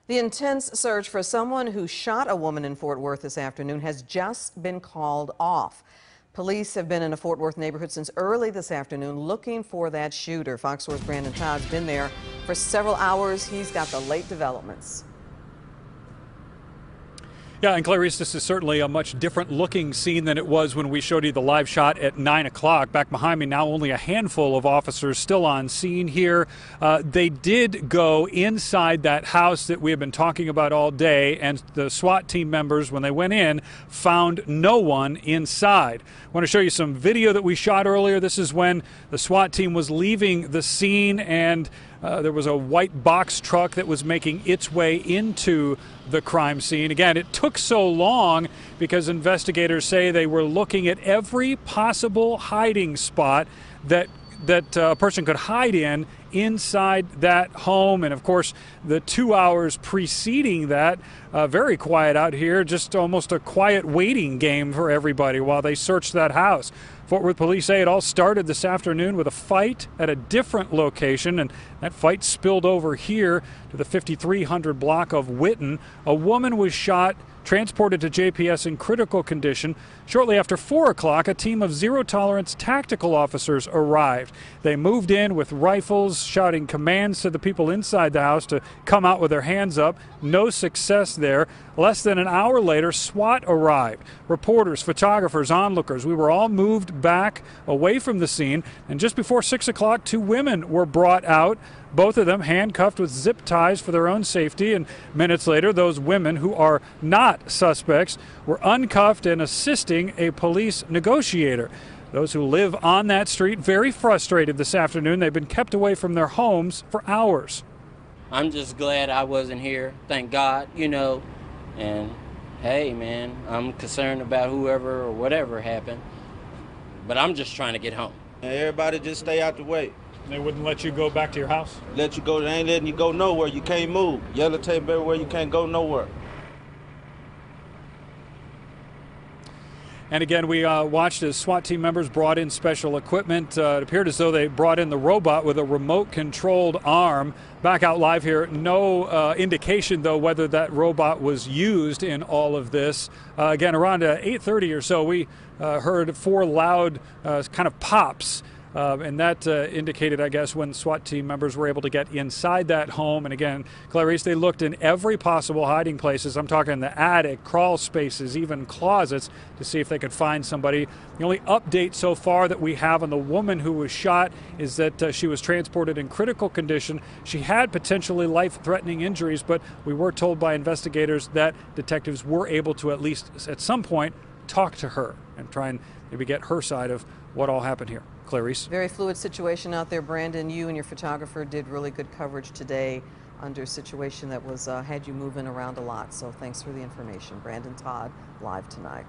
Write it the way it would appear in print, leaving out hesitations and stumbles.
The intense search for someone who shot a woman in Fort Worth this afternoon has just been called off. Police have been in a Fort Worth neighborhood since early this afternoon looking for that shooter. Fox 4's Brandon Todd's been there for several hours. He's got the late developments. Yeah, and Clarice, this is certainly a much different looking scene than it was when we showed you the live shot at 9 o'clock. Back behind me now, only a handful of officers still on scene here. They did go inside that house that we have been talking about all day, and the SWAT team members, when they went in, found no one inside. I want to show you some video that we shot earlier. This is when the SWAT team was leaving the scene, and there was a white box truck that was making its way into the crime scene. Again, it took so long because investigators say they were looking at every possible hiding spot that a person could hide in inside that home. And of course, the 2 hours preceding that, very quiet out here, just almost a quiet waiting game for everybody while they searched that house. Fort Worth police say it all started this afternoon with a fight at a different location, and that fight spilled over here to the 5300 block of Whitten. A woman was shot, transported to JPS in critical condition. Shortly after 4 o'clock, a team of zero-tolerance tactical officers arrived. They moved in with rifles, shouting commands to the people inside the house to come out with their hands up. No success there. Less than an hour later, SWAT arrived. Reporters, photographers, onlookers, we were all moved back away from the scene. And just before 6 o'clock, 2 women were brought out, both of them handcuffed with zip ties for their own safety. And minutes later, those women, who are not suspects, were uncuffed and assisting a police negotiator. Those who live on that street very frustrated this afternoon. They've been kept away from their homes for hours. I'm just glad I wasn't here. Thank God, and hey, man, I'm concerned about whoever or whatever happened, but I'm just trying to get home. Everybody just stay out the way. They wouldn't let you go back to your house? Let you go, they ain't letting you go nowhere. You can't move. Yellow tape everywhere, you can't go nowhere. And again, we watched as SWAT team members brought in special equipment. It appeared as though they brought in the robot with a remote-controlled arm. Back out live here, no indication, though, whether that robot was used in all of this. Again, around 8:30 or so, we heard 4 loud kind of pops. And that indicated, I guess, when SWAT team members were able to get inside that home. And again, Clarice, they looked in every possible hiding places. I'm talking the attic, crawl spaces, even closets, to see if they could find somebody. The only update so far that we have on the woman who was shot is that she was transported in critical condition. She had potentially life-threatening injuries, but we were told by investigators that detectives were able to at least at some point talk to her and try and maybe get her side of what all happened here. Clarice. Very fluid situation out there, Brandon. You and your photographer did really good coverage today under a situation that was had you moving around a lot. So thanks for the information. Brandon Todd, live tonight.